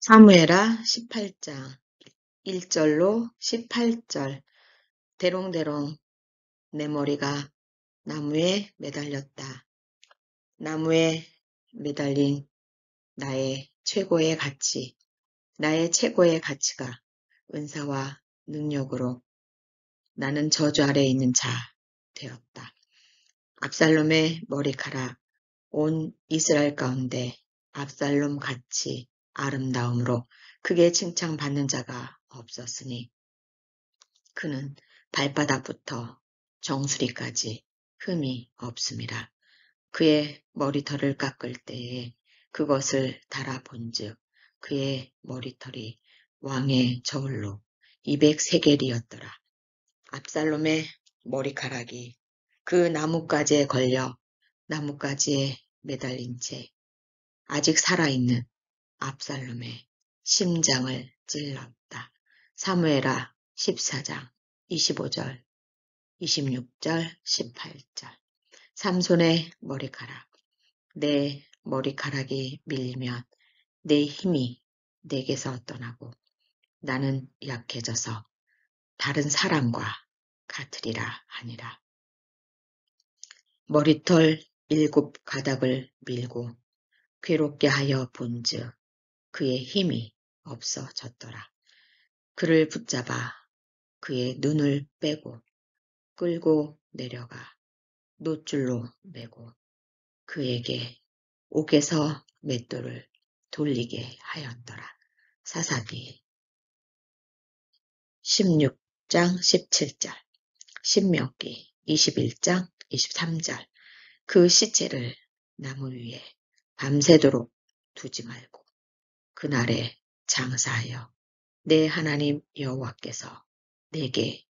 사무엘하 18장 1절로 18절. 대롱대롱 내 머리가 나무에 매달렸다. 나무에 매달린 나의 최고의 가치, 나의 최고의 가치가 은사와 능력으로 나는 저주 아래에 있는 자 되었다. 압살롬의 머리카락, 온 이스라엘 가운데 압살롬 같이 아름다움으로 크게 칭찬받는 자가 없었으니 그는 발바닥부터 정수리까지 흠이 없음이라. 그의 머리털을 깎을 때에 그것을 달아본즉 그의 머리털이 왕의 저울로 200세겔이었더라. 압살롬의 머리카락이 그 나뭇가지에 걸려 나뭇가지에 매달린 채 아직 살아있는 압살롬의 심장을 찔렀다. 사무엘하 14장 25절, 26절, 18절. 삼손의 머리카락. 내 머리카락이 밀리면 내 힘이 내게서 떠나고 나는 약해져서 다른 사람과 같으리라 하니라. 머리털 7 가닥을 밀고 괴롭게 하여 본즉 그의 힘이 없어졌더라. 그를 붙잡아 그의 눈을 빼고 끌고 내려가 놋줄로 매고 그에게 옥에서 맷돌을 돌리게 하였더라. 사사기 16장 17절, 신명기 21장 23절. 그 시체를 나무 위에 밤새도록 두지 말고 그날에 장사하여 내 하나님 여호와께서 내게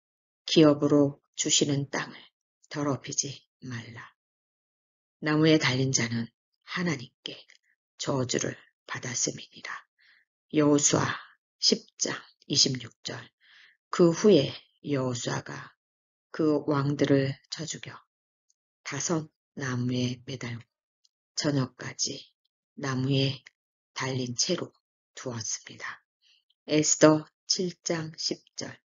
기업으로 주시는 땅을 더럽히지 말라. 나무에 달린 자는 하나님께 저주를 받았음이니라. 여호수아 10장 26절. 그 후에 여호수아가 그 왕들을 쳐 죽여 5 나무에 매달고 저녁까지 나무에 달린 채로 두었습니다. 에스더 7장 10절.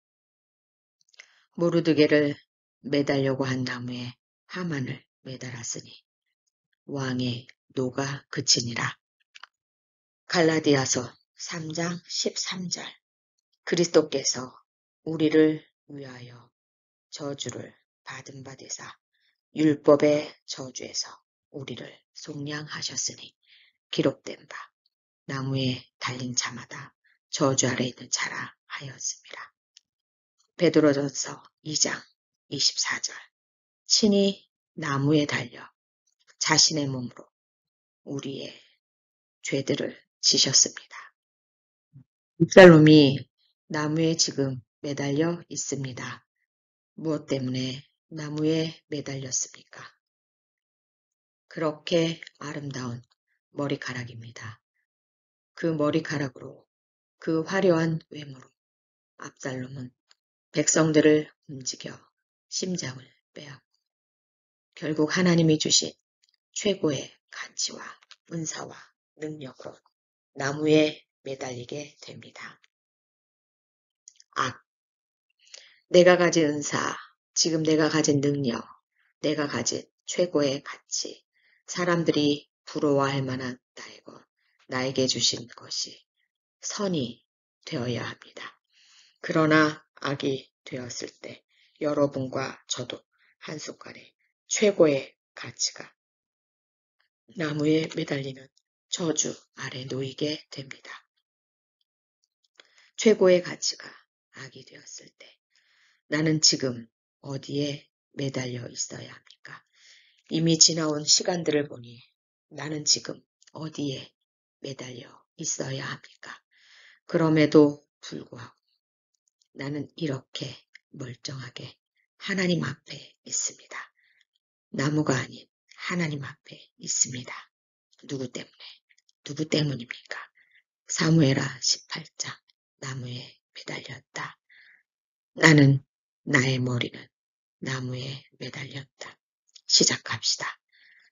모르드게를 매달려고 한 나무에 하만을 매달았으니 왕의 노가 그치니라. 갈라디아서 3장 13절. 그리스도께서 우리를 위하여 저주를 받은 바 되사 율법의 저주에서 우리를 속량하셨으니 기록된 바 나무에 달린 자마다 저주 아래 있는 자라 하였습니다. 베드로전서 2장 24절. 친히 나무에 달려 자신의 몸으로 우리의 죄들을 지셨습니다. 압살롬이 나무에 지금 매달려 있습니다. 무엇 때문에 나무에 매달렸습니까? 그렇게 아름다운 머리카락입니다. 그 머리카락으로 그 화려한 외모로 압살롬은 백성들을 움직여 심장을 빼앗고 결국 하나님이 주신 최고의 가치와 은사와 능력으로 나무에 매달리게 됩니다. 내가 가진 은사, 지금 내가 가진 능력, 내가 가진 최고의 가치, 사람들이 부러워할 만한 나에게 주신 것이 선이 되어야 합니다. 그러나 악이 되었을 때 여러분과 저도 한 숟갈에 최고의 가치가 나무에 매달리는 저주 아래 놓이게 됩니다. 최고의 가치가 악이 되었을 때 나는 지금 어디에 매달려 있어야 합니까? 이미 지나온 시간들을 보니 나는 지금 어디에 매달려 있어야 합니까? 그럼에도 불구하고 나는 이렇게 멀쩡하게 하나님 앞에 있습니다. 나무가 아닌 하나님 앞에 있습니다. 누구 때문에? 누구 때문입니까? 사무엘하 18장. 나무에 매달렸다. 나는 나의 머리는 나무에 매달렸다. 시작합시다.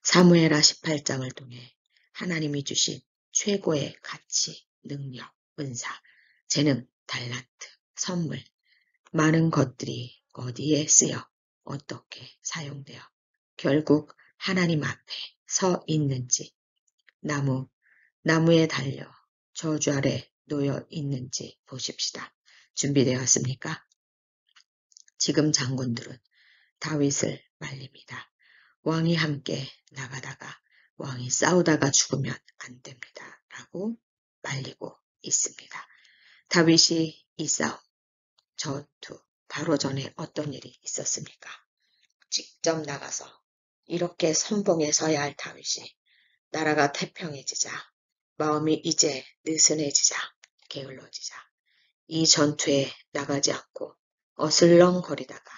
사무엘하 18장을 통해 하나님이 주신 최고의 가치, 능력, 은사, 재능, 달란트, 선물, 많은 것들이 어디에 쓰여 어떻게 사용되어 결국 하나님 앞에 서 있는지, 나무에 달려 저주 아래 놓여 있는지 보십시다. 준비되었습니까? 지금 장군들은 다윗을 말립니다. 왕이 함께 나가다가 왕이 싸우다가 죽으면 안 됩니다. 라고 말리고 있습니다. 다윗이 이 싸움, 전투, 바로 전에 어떤 일이 있었습니까? 직접 나가서 이렇게 선봉에 서야 할 다윗이 나라가 태평해지자, 마음이 이제 느슨해지자, 게을러지자, 이 전투에 나가지 않고 어슬렁거리다가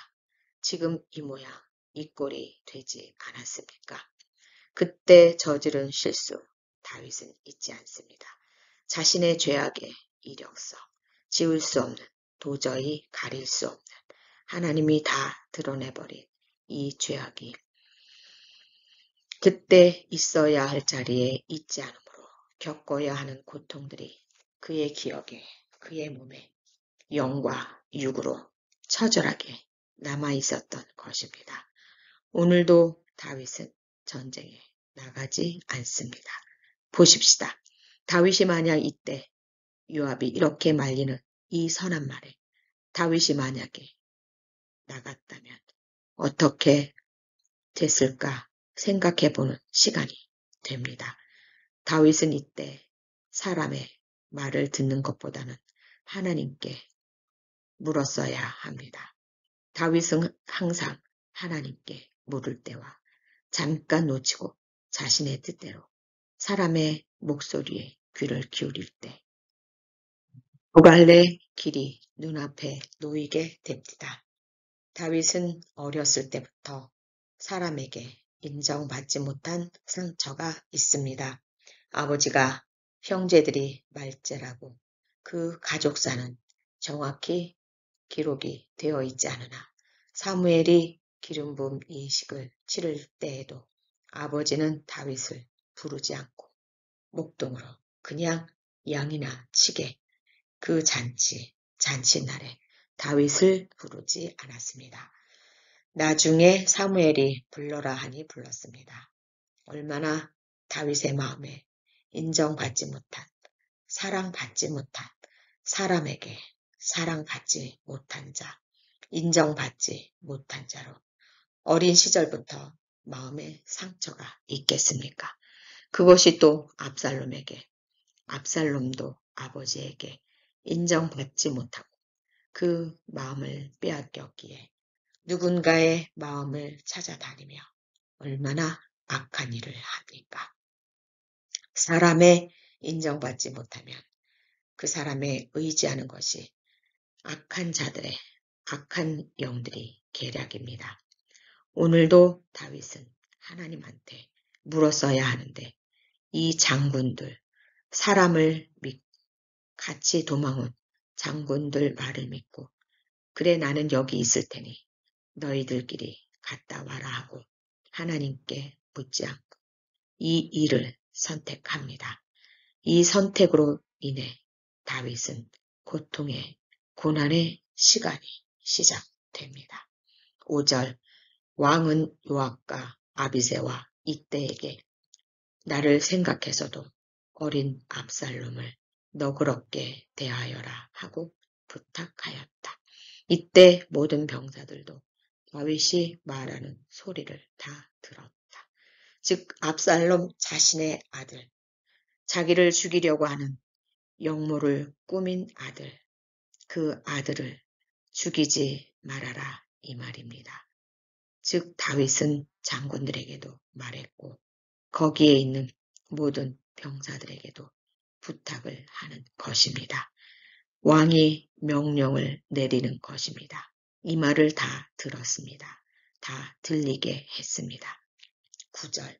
지금 이 모양, 이 꼴이 되지 않았습니까? 그때 저지른 실수, 다윗은 잊지 않습니다. 자신의 죄악의 이력서, 지울 수 없는, 도저히 가릴 수 없는, 하나님이 다 드러내버린 이 죄악이 그때 있어야 할 자리에 있지 않으므로 겪어야 하는 고통들이 그의 기억에, 그의 몸에 영과 육으로 처절하게 남아있었던 것입니다. 오늘도 다윗은 전쟁에 나가지 않습니다. 보십시다. 다윗이 만약 이때 요압이 이렇게 말리는 이 선한 말에 다윗이 만약에 나갔다면 어떻게 됐을까 생각해보는 시간이 됩니다. 다윗은 이때 사람의 말을 듣는 것보다는 하나님께 물었어야 합니다. 다윗은 항상 하나님께 물을 때와 잠깐 놓치고 자신의 뜻대로 사람의 목소리에 귀를 기울일 때 두 갈래 길이 눈앞에 놓이게 됩니다. 다윗은 어렸을 때부터 사람에게 인정받지 못한 상처가 있습니다. 아버지가 형제들이 말째라고 그 가족사는 정확히 기록이 되어 있지 않으나 사무엘이 기름 부음 이식을 치를 때에도 아버지는 다윗을 부르지 않고 목동으로 그냥 양이나 치게 그 잔치날에 다윗을 부르지 않았습니다. 나중에 사무엘이 불러라 하니 불렀습니다. 얼마나 다윗의 마음에 인정받지 못한, 사랑받지 못한 사람에게 사랑받지 못한 자, 인정받지 못한 자로 어린 시절부터 마음에 상처가 있겠습니까? 그것이 또 압살롬도 아버지에게 인정받지 못하고 그 마음을 빼앗겼기에 누군가의 마음을 찾아다니며 얼마나 악한 일을 합니까? 사람의 인정받지 못하면 그 사람의 의지하는 것이 악한 자들의 악한 영들이 계략입니다. 오늘도 다윗은 하나님한테 물었어야 하는데 이 장군들, 사람을 같이 도망온 장군들 말을 믿고 그래 나는 여기 있을 테니 너희들끼리 갔다 와라 하고 하나님께 묻지 않고 이 일을 선택합니다. 이 선택으로 인해 다윗은 고통의 고난의 시간이 시작됩니다. 5절 왕은 요압과 아비새와 이때에게 나를 생각해서도 어린 압살롬을 너그럽게 대하여라 하고 부탁하였다. 이때 모든 병사들도 다윗이 말하는 소리를 다 들었다. 즉 압살롬 자신의 아들, 자기를 죽이려고 하는 역모를 꾸민 아들, 그 아들을 죽이지 말아라 이 말입니다. 즉 다윗은 장군들에게도 말했고 거기에 있는 모든 병사들에게도 부탁을 하는 것입니다. 왕이 명령을 내리는 것입니다. 이 말을 다 들었습니다. 다 들리게 했습니다. 9절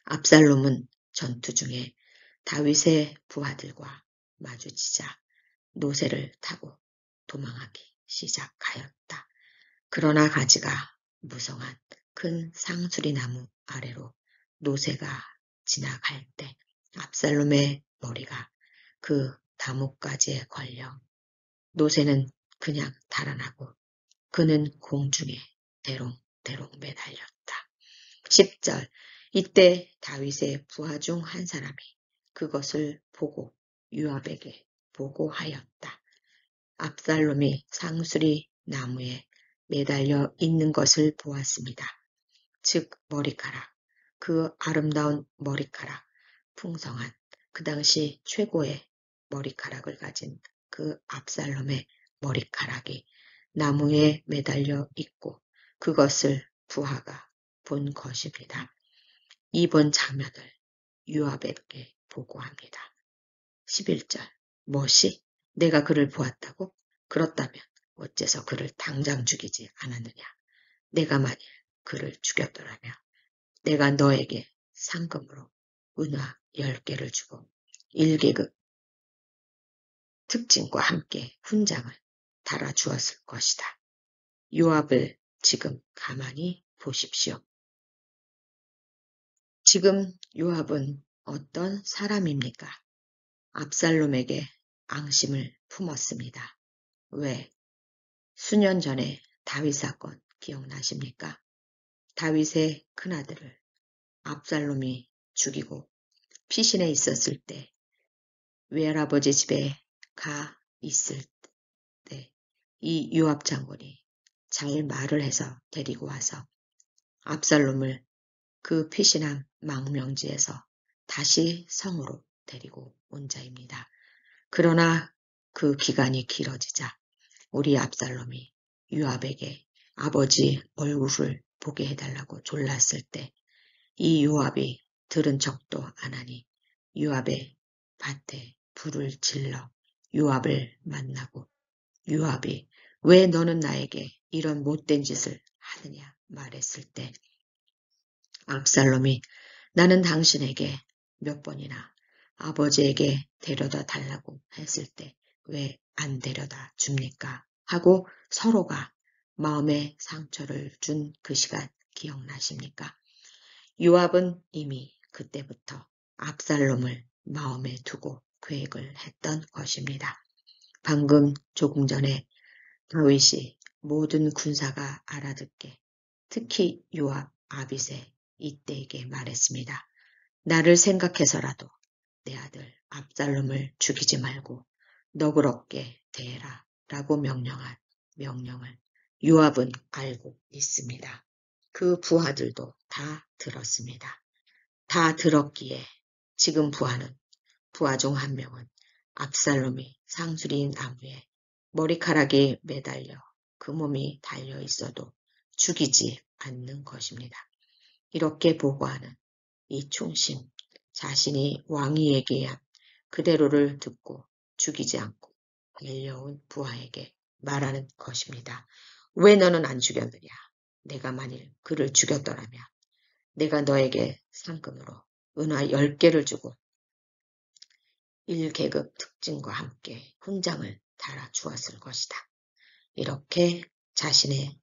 압살롬은 전투 중에 다윗의 부하들과 마주치자 노새를 타고 도망하기 시작하였다. 그러나 가지가 무성한 큰 상수리 나무 아래로 노새가 지나갈 때 압살롬의 머리가 그 나뭇가지에 걸려 노새는 그냥 달아나고 그는 공중에 대롱대롱 매달렸다. 10절 이때 다윗의 부하 중 한 사람이 그것을 보고 요압에게 보고하였다. 압살롬이 상수리 나무에 매달려 있는 것을 보았습니다. 즉 머리카락, 그 아름다운 머리카락, 풍성한 그 당시 최고의 머리카락을 가진 그 압살롬의 머리카락이 나무에 매달려 있고 그것을 부하가 본 것입니다. 이번 장면을 요압에게 보고합니다. 11절 뭐시? 내가 그를 보았다고? 그렇다면 어째서 그를 당장 죽이지 않았느냐? 내가 만일 그를 죽였더라면 내가 너에게 상금으로 은화 10개를 주고 1계급 특징과 함께 훈장을 달아주었을 것이다. 요압을 지금 가만히 보십시오. 지금 요압은 어떤 사람입니까? 압살롬에게 앙심을 품었습니다. 왜? 수년 전에 다윗 사건 기억나십니까? 다윗의 큰아들을 압살롬이 죽이고 피신해 있었을 때 외할아버지 집에 가 있을 때 이 요압 장군이 잘 말을 해서 데리고 와서 압살롬을 그 피신한 망명지에서 다시 성으로 데리고 온 자입니다. 그러나 그 기간이 길어지자 우리 압살롬이 요압에게 아버지 얼굴을 보게 해달라고 졸랐을 때 이 요압이 들은 척도 안 하니 요압의 밭에 불을 질러 요압을 만나고 요압이 왜 너는 나에게 이런 못된 짓을 하느냐 말했을 때 압살롬이 나는 당신에게 몇 번이나 아버지에게 데려다 달라고 했을 때 왜 안 데려다 줍니까? 하고 서로가 마음의 상처를 준 그 시간 기억나십니까? 요압은 이미 그때부터 압살롬을 마음에 두고 계획을 했던 것입니다. 방금 조금 전에 다윗이 모든 군사가 알아듣게 특히 요압 아빗의 이때에게 말했습니다. 나를 생각해서라도 내 아들 압살롬을 죽이지 말고 너그럽게 대해라 라고 명령한 명령을 요압은 알고 있습니다. 그 부하들도 다 들었습니다. 다 들었기에 지금 부하 중 한 명은 압살롬이 상수리 나무에 머리카락이 매달려 그 몸이 달려 있어도 죽이지 않는 것입니다. 이렇게 보고하는 이 충신, 자신이 왕이 얘기한 그대로를 듣고 죽이지 않고 달려온 부하에게 말하는 것입니다. 왜 너는 안 죽였느냐? 내가 만일 그를 죽였더라면 내가 너에게 상금으로 은화 10개를 주고 1계급 특징과 함께 훈장을 달아주었을 것이다. 이렇게 자신의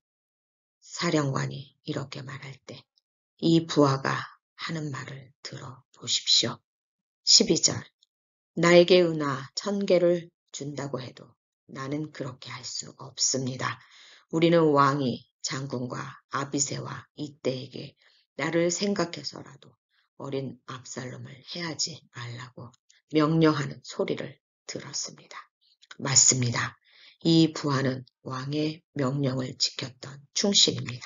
사령관이 이렇게 말할 때 이 부하가 하는 말을 들어보십시오. 12절 나에게 은화 1000개를 준다고 해도 나는 그렇게 할 수 없습니다. 우리는 왕이 장군과 아비새와 이때에게 나를 생각해서라도 어린 압살롬을 해하지 말라고 명령하는 소리를 들었습니다. 맞습니다. 이 부하는 왕의 명령을 지켰던 충신입니다.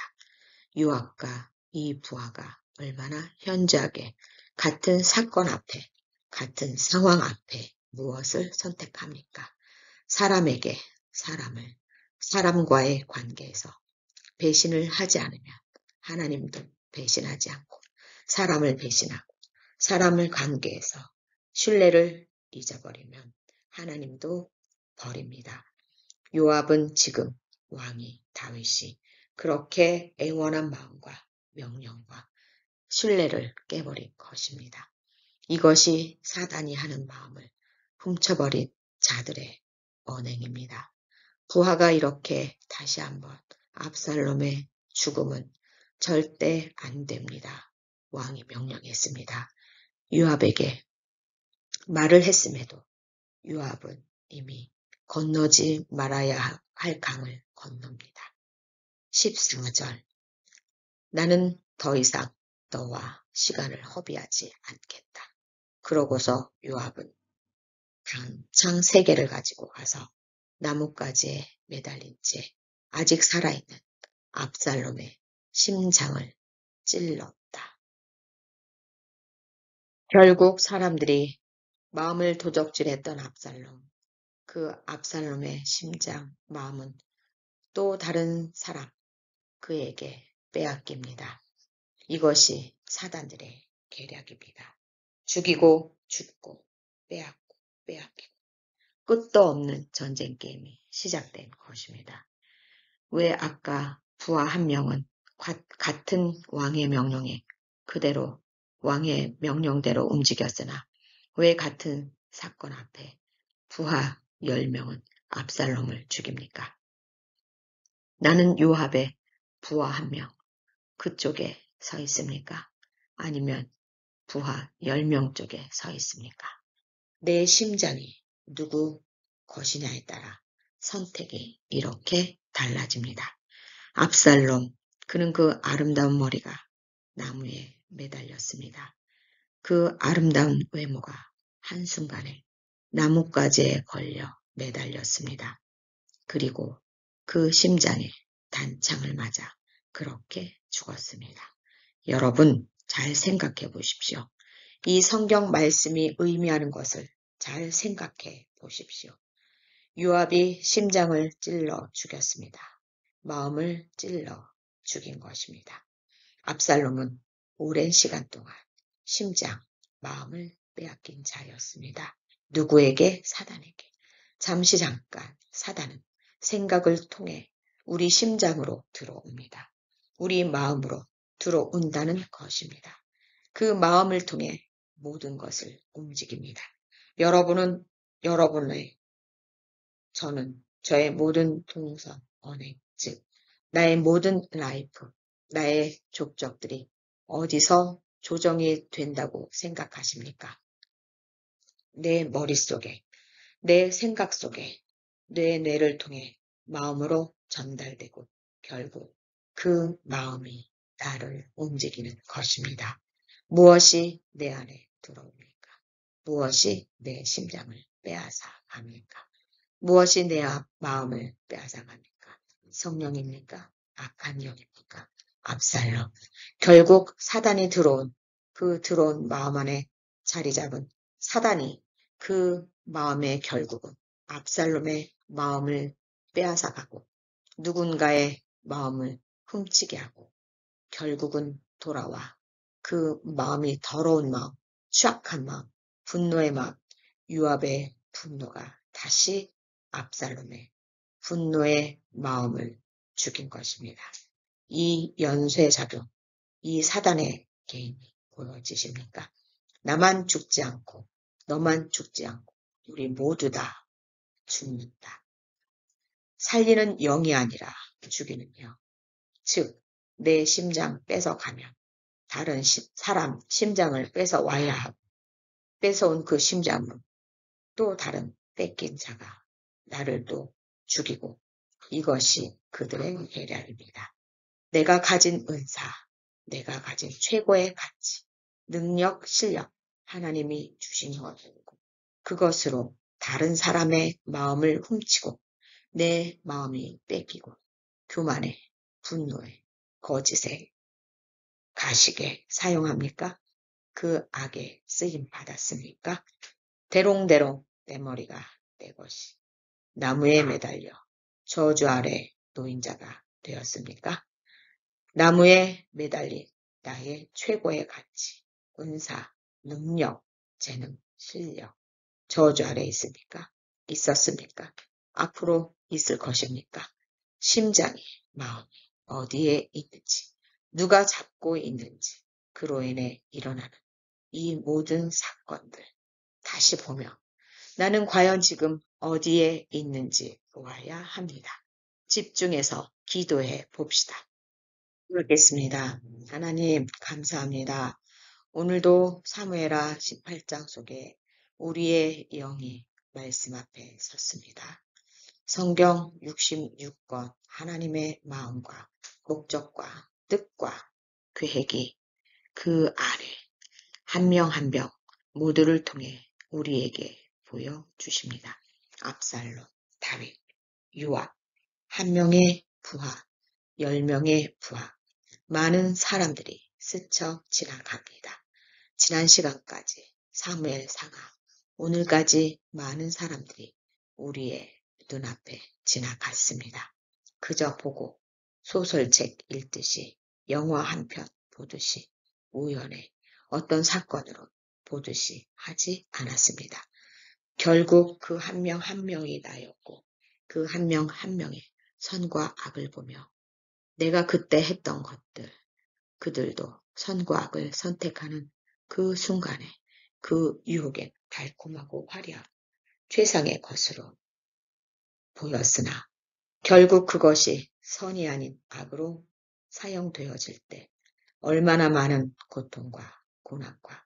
요압과 이 부하가 얼마나 현저하게 같은 사건 앞에, 같은 상황 앞에 무엇을 선택합니까? 사람에게 사람을, 사람과의 관계에서 배신을 하지 않으면 하나님도 배신하지 않고 사람을 배신하고 사람을 관계에서 신뢰를 잊어버리면 하나님도 버립니다. 요압은 지금 왕이 다윗이 그렇게 애원한 마음과 명령과 신뢰를 깨버린 것입니다. 이것이 사단이 하는 마음을 훔쳐버린 자들의 언행입니다. 부하가 이렇게 다시 한번 압살롬의 죽음은 절대 안 됩니다. 왕이 명령했습니다. 요압에게 말을 했음에도 요압은 이미 건너지 말아야 할 강을 건넙니다. 14절. 나는 더 이상 너와 시간을 허비하지 않겠다. 그러고서 요압은 창 3개를 가지고 가서 나뭇가지에 매달린 채 아직 살아있는 압살롬의 심장을 찔렀다. 결국 사람들이 마음을 도적질했던 압살롬, 그 압살롬의 심장, 마음은 또 다른 사람, 그에게 빼앗깁니다. 이것이 사단들의 계략입니다. 죽이고 죽고 빼앗고 빼앗기고 끝도 없는 전쟁 게임이 시작된 것입니다. 왜 아까 부하 한 명은 같은 왕의 명령에 그대로 왕의 명령대로 움직였으나 왜 같은 사건 앞에 부하 10명은 압살롬을 죽입니까? 나는 요압의 부하 한 명 그쪽에 서 있습니까? 아니면 부하 10명 쪽에 서 있습니까? 내 심장이 누구 것이냐에 따라 선택이 이렇게 달라집니다. 압살롬, 그는 그 아름다운 머리가 나무에 매달렸습니다. 그 아름다운 외모가 한순간에 나뭇가지에 걸려 매달렸습니다. 그리고 그 심장에 단창을 맞아 그렇게 죽었습니다. 여러분, 잘 생각해 보십시오. 이 성경 말씀이 의미하는 것을 잘 생각해 보십시오. 요압이 심장을 찔러 죽였습니다. 마음을 찔러 죽인 것입니다. 압살롬은 오랜 시간 동안 심장, 마음을 빼앗긴 자였습니다. 누구에게? 사단에게. 잠깐 사단은 생각을 통해 우리 심장으로 들어옵니다. 우리 마음으로 들어온다는 것입니다. 그 마음을 통해 모든 것을 움직입니다. 저는 저의 모든 동선, 언행, 즉 나의 모든 라이프, 나의 족적들이 어디서 조정이 된다고 생각하십니까? 내 머릿속에, 내 생각 속에, 내 뇌를 통해 마음으로 전달되고 결국 그 마음이 나를 움직이는 것입니다. 무엇이 내 안에 들어옵니까? 무엇이 내 심장을 빼앗아 갑니까? 무엇이 내 마음을 빼앗아 갑니까? 성령입니까? 악한 영입니까? 압살롬. 결국 사단이 들어온 마음 안에 자리 잡은 사단이 그 마음의 결국은 압살롬의 마음을 빼앗아 가고 누군가의 마음을 훔치게 하고 결국은 돌아와 그 마음이 더러운 마음, 추악한 마음, 분노의 마음, 요압의 분노가 다시 압살롬의 분노의 마음을 죽인 것입니다. 이 연쇄작용, 이 사단의 개인이 보여지십니까? 나만 죽지 않고 너만 죽지 않고 우리 모두 다 죽는다. 살리는 영이 아니라 죽이는 영. 즉 내 심장 뺏어가면 다른 사람 심장을 뺏어와야 하고 뺏어온 그 심장으로 또 다른 뺏긴 자가 나를 또 죽이고 이것이 그들의 계략입니다. 내가 가진 은사, 내가 가진 최고의 가치, 능력, 실력, 하나님이 주신 것이고 그것으로 다른 사람의 마음을 훔치고 내 마음이 뺏기고 교만에, 분노에, 거짓에, 가식에 사용합니까? 그 악에 쓰임 받았습니까? 대롱대롱 내 머리가 내 것이 나무에 매달려 저주 아래 노인자가 되었습니까? 나무에 매달린 나의 최고의 가치, 은사, 능력, 재능, 실력, 저주 아래 있습니까? 있었습니까? 앞으로 있을 것입니까? 심장이, 마음이 어디에 있는지, 누가 잡고 있는지, 그로 인해 일어나는 이 모든 사건들 다시 보며 나는 과연 지금 어디에 있는지 보아야 합니다. 집중해서 기도해 봅시다. 그렇겠습니다. 하나님 감사합니다. 오늘도 사무엘하 18장 속에 우리의 영이 말씀 앞에 섰습니다. 성경 66권 하나님의 마음과 목적과 뜻과 계획이 그 안에 한 명 한 명 모두를 통해 우리에게 보여주십니다. 압살롬, 다윗, 요압, 한 명의 부하, 10명의 부하, 많은 사람들이 스쳐 지나갑니다. 지난 시간까지 사무엘 상하, 오늘까지 많은 사람들이 우리의 눈앞에 지나갔습니다. 그저 보고 소설책 읽듯이 영화 한 편 보듯이 우연에 어떤 사건으로 보듯이 하지 않았습니다. 결국 그 한 명 한 명이 나였고 그 한 명 한 명의 선과 악을 보며 내가 그때 했던 것들, 그들도 선과 악을 선택하는 그 순간에 그 유혹엔 달콤하고 화려한 최상의 것으로 보였으나 결국 그것이 선이 아닌 악으로 사용되어질 때 얼마나 많은 고통과 고난과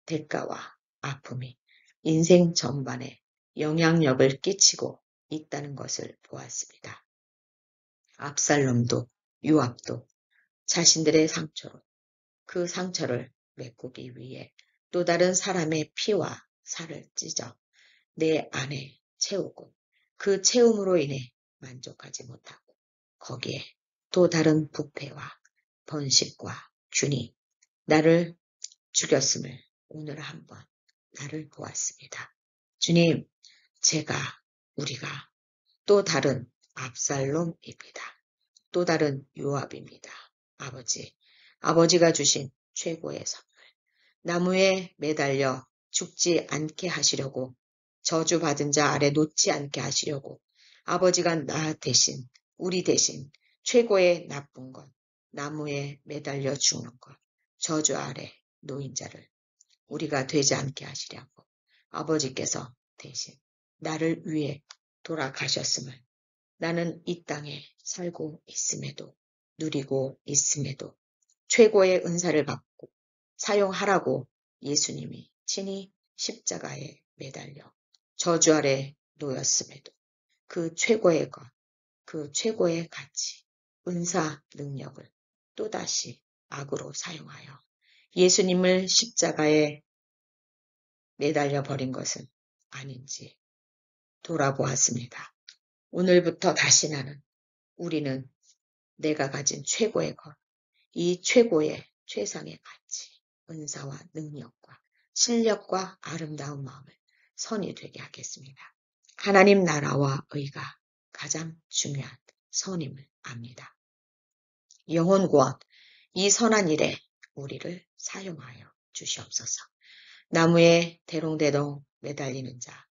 대가와 아픔이 인생 전반에 영향력을 끼치고 있다는 것을 보았습니다. 압살롬도 요압도 자신들의 상처로 그 상처를 메꾸기 위해 또 다른 사람의 피와 살을 찢어 내 안에 채우고 그 채움으로 인해 만족하지 못하고 거기에 또 다른 부패와 번식과 균이 나를 죽였음을 오늘 한번 나를 보았습니다. 주님, 우리가 또 다른 압살롬입니다. 또 다른 요압입니다. 아버지가 주신 최고의 선물, 나무에 매달려 죽지 않게 하시려고 저주받은 자 아래 놓지 않게 하시려고 아버지가 나 대신, 우리 대신 최고의 나쁜 것, 나무에 매달려 죽는 것, 저주 아래 놓인 자를 우리가 되지 않게 하시려고 아버지께서 대신 나를 위해 돌아가셨음을 나는 이 땅에 살고 있음에도 누리고 있음에도 최고의 은사를 받고 사용하라고 예수님이 친히 십자가에 매달려 저주 아래 놓였음에도 그 최고의 것, 그 최고의 가치, 은사 능력을 또다시 악으로 사용하여 예수님을 십자가에 매달려 버린 것은 아닌지 돌아보았습니다. 오늘부터 다시 우리는 내가 가진 최고의 것, 이 최고의 최상의 가치, 은사와 능력과 실력과 아름다운 마음을 선이 되게 하겠습니다. 하나님 나라와 의가 가장 중요한 선임을 압니다. 영혼 구원, 이 선한 일에 우리를 사용하여 주시옵소서. 나무에 대롱대롱 매달리는 자,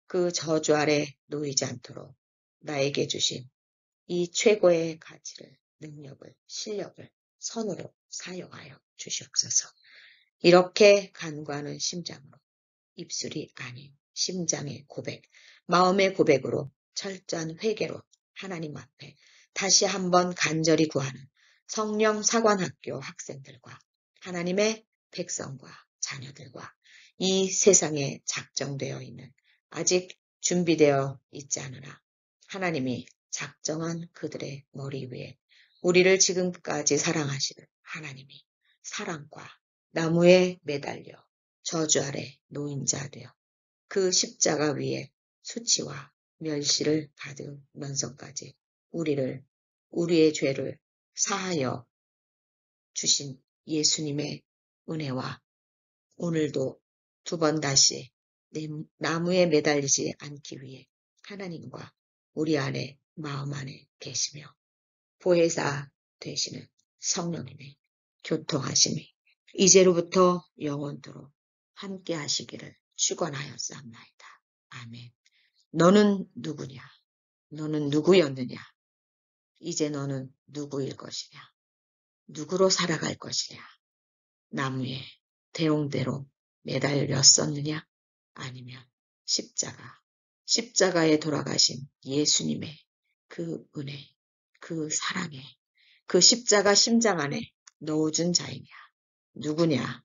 그 저주 아래 놓이지 않도록 나에게 주신 이 최고의 가치를, 능력을, 실력을 선으로 사용하여 주시옵소서. 이렇게 간구하는 심장으로, 입술이 아닌 심장의 고백, 마음의 고백으로 철저한 회개로 하나님 앞에 다시 한번 간절히 구하는 성령 사관학교 학생들과 하나님의 백성과 자녀들과 이 세상에 작정되어 있는 아직 준비되어 있지 않으나 하나님이 작정한 그들의 머리 위에 우리를 지금까지 사랑하시는 하나님이 사랑과 나무에 매달려 저주 아래 놓인 자 되어 그 십자가 위에 수치와 멸시를 받으면서까지 우리의 죄를 사하여 주신 예수님의 은혜와 오늘도 두 번 다시 나무에 매달리지 않기 위해 하나님과 우리 안에 마음 안에 계시며 보혜사 되시는 성령님의 교통하심이 이제로부터 영원토록 함께 하시기를 축원하였사옵나이다. 아멘. 너는 누구냐? 너는 누구였느냐? 이제 너는 누구일 것이냐? 누구로 살아갈 것이냐? 나무에 대롱대롱 매달렸었느냐? 아니면 십자가에 돌아가신 예수님의 그 은혜, 그 사랑에, 그 십자가 심장 안에 넣어준 자이냐? 누구냐?